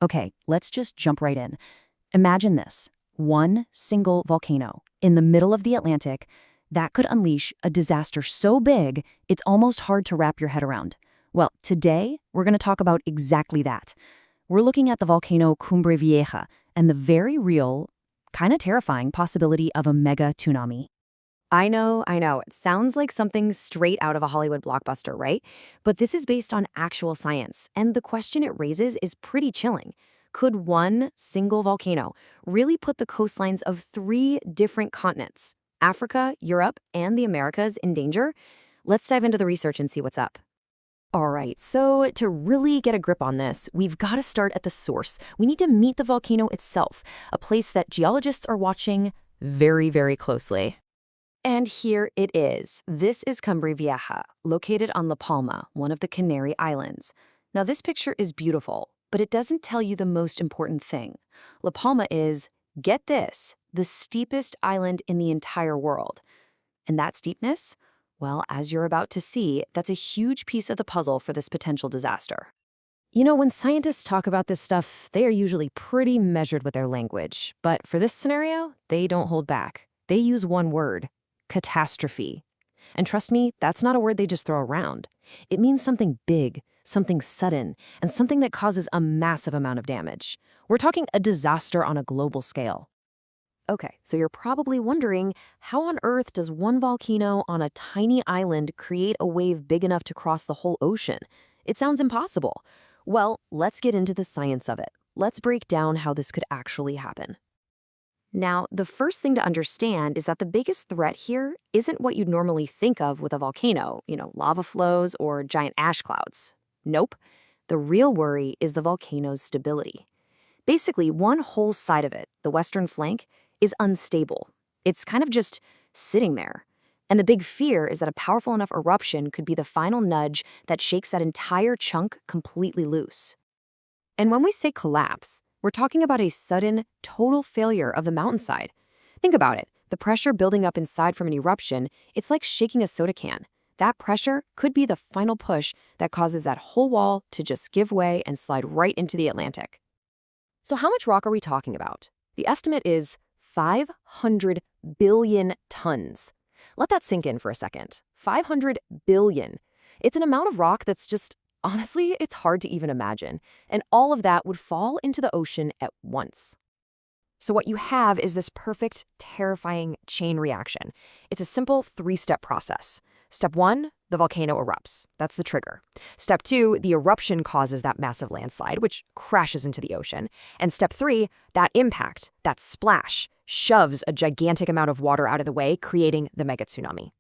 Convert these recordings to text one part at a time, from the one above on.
Okay, let's just jump right in. Imagine this. One single volcano in the middle of the Atlantic that could unleash a disaster so big, it's almost hard to wrap your head around. Well, today, we're going to talk about exactly that. We're looking at the volcano Cumbre Vieja and the very real, kind of terrifying possibility of a mega tsunami. I know. It sounds like something straight out of a Hollywood blockbuster, right? But this is based on actual science, and the question it raises is pretty chilling. Could one single volcano really put the coastlines of three different continents, Africa, Europe, and the Americas, in danger? Let's dive into the research and see what's up. All right, so to really get a grip on this, we've got to start at the source. We need to meet the volcano itself, a place that geologists are watching very, very closely. And here it is. This is Cumbre Vieja, located on La Palma, one of the Canary Islands. Now, this picture is beautiful, but it doesn't tell you the most important thing. La Palma is, get this, the steepest island in the entire world. And that steepness? Well, as you're about to see, that's a huge piece of the puzzle for this potential disaster. You know, when scientists talk about this stuff, they are usually pretty measured with their language. But for this scenario, they don't hold back. They use one word: catastrophe. And trust me, that's not a word they just throw around. It means something big, something sudden, and something that causes a massive amount of damage. We're talking a disaster on a global scale. Okay, so you're probably wondering, how on earth does one volcano on a tiny island create a wave big enough to cross the whole ocean? It sounds impossible. Well, let's get into the science of it. Let's break down how this could actually happen. Now, the first thing to understand is that the biggest threat here isn't what you'd normally think of with a volcano, lava flows or giant ash clouds. Nope. The real worry is the volcano's stability. Basically, one whole side of it, the western flank, is unstable. It's kind of just sitting there. And the big fear is that a powerful enough eruption could be the final nudge that shakes that entire chunk completely loose. And when we say collapse, we're talking about a sudden, total failure of the mountainside. Think about it. The pressure building up inside from an eruption, it's like shaking a soda can. That pressure could be the final push that causes that whole wall to just give way and slide right into the Atlantic. So how much rock are we talking about? The estimate is 500 billion tons. Let that sink in for a second. 500 billion. It's an amount of rock that's just, honestly, it's hard to even imagine. And all of that would fall into the ocean at once. So what you have is this perfect, terrifying chain reaction. It's a simple three-step process. Step 1, the volcano erupts. That's the trigger. Step 2, the eruption causes that massive landslide, which crashes into the ocean. And step 3, that impact, that splash, shoves a gigantic amount of water out of the way, creating the mega tsunami.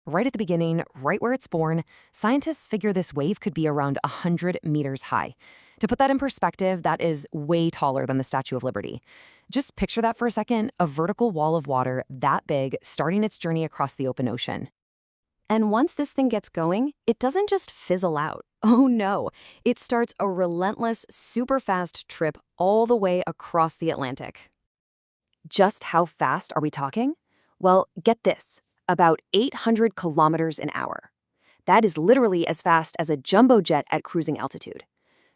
Right at the beginning, right where it's born, scientists figure this wave could be around 100 meters high. To put that in perspective, that is way taller than the Statue of Liberty. Just picture that for a second, a vertical wall of water that big starting its journey across the open ocean. And once this thing gets going, it doesn't just fizzle out. Oh no, it starts a relentless, super fast trip all the way across the Atlantic. Just how fast are we talking? Well, get this, about 800 kilometers an hour. That is literally as fast as a jumbo jet at cruising altitude.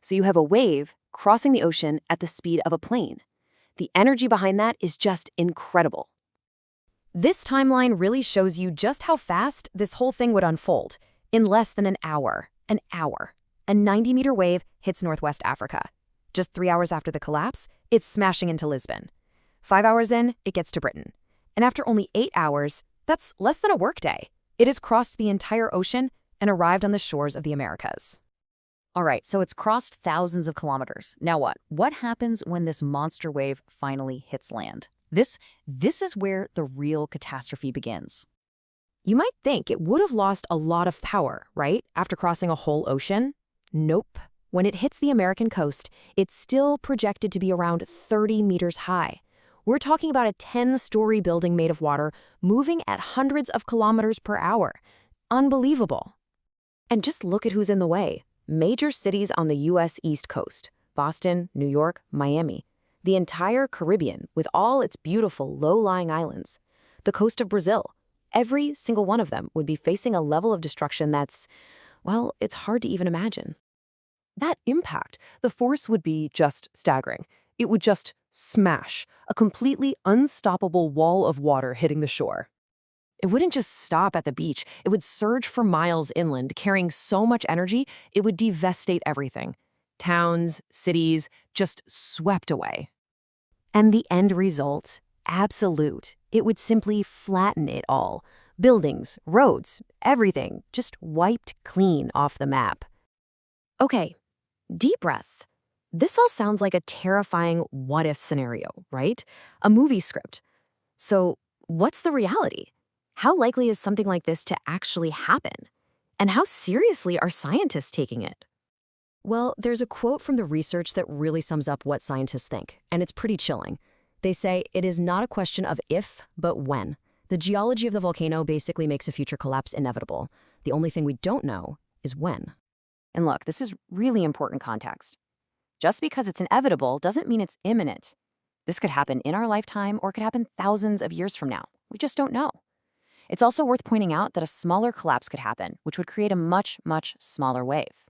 So you have a wave crossing the ocean at the speed of a plane. The energy behind that is just incredible. This timeline really shows you just how fast this whole thing would unfold. In less than an hour. A 90-meter wave hits Northwest Africa. Just 3 hours after the collapse, it's smashing into Lisbon. 5 hours in, it gets to Britain. And after only 8 hours, that's less than a workday. It has crossed the entire ocean and arrived on the shores of the Americas. All right, so it's crossed thousands of kilometers. Now what? What happens when this monster wave finally hits land? This is where the real catastrophe begins. You might think it would have lost a lot of power, right, after crossing a whole ocean? Nope. When it hits the American coast, it's still projected to be around 30 meters high. We're talking about a 10-story building made of water moving at hundreds of kilometers per hour. Unbelievable. And just look at who's in the way. Major cities on the U.S. East Coast: Boston, New York, Miami. The entire Caribbean, with all its beautiful low-lying islands. The coast of Brazil. Every single one of them would be facing a level of destruction that's, well, it's hard to even imagine. That impact, the force would be just staggering. It would just smash, a completely unstoppable wall of water hitting the shore. It wouldn't just stop at the beach. It would surge for miles inland, carrying so much energy, it would devastate everything. Towns, cities, just swept away. And the end result? Absolute. It would simply flatten it all. Buildings, roads, everything, just wiped clean off the map. Okay, deep breath. This all sounds like a terrifying what-if scenario, right? A movie script. So, what's the reality? How likely is something like this to actually happen? And how seriously are scientists taking it? Well, there's a quote from the research that really sums up what scientists think, and it's pretty chilling. They say, it is not a question of if, but when. The geology of the volcano basically makes a future collapse inevitable. The only thing we don't know is when. And look, this is really important context. Just because it's inevitable doesn't mean it's imminent. This could happen in our lifetime or it could happen thousands of years from now. We just don't know. It's also worth pointing out that a smaller collapse could happen, which would create a much, much smaller wave.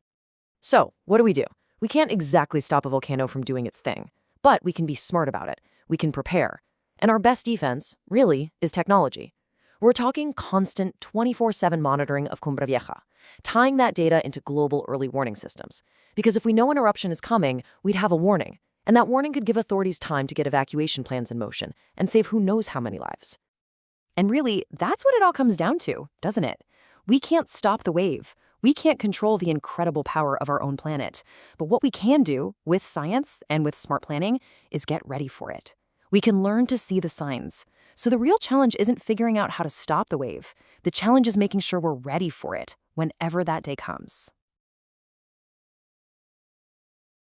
So, what do? We can't exactly stop a volcano from doing its thing, but we can be smart about it. We can prepare. And our best defense, really, is technology. We're talking constant 24/7 monitoring of Cumbre Vieja, tying that data into global early warning systems. Because if we know an eruption is coming, we'd have a warning. And that warning could give authorities time to get evacuation plans in motion and save who knows how many lives. And really, that's what it all comes down to, doesn't it? We can't stop the wave. We can't control the incredible power of our own planet. But what we can do, with science and with smart planning, is get ready for it. We can learn to see the signs. So the real challenge isn't figuring out how to stop the wave. The challenge is making sure we're ready for it whenever that day comes.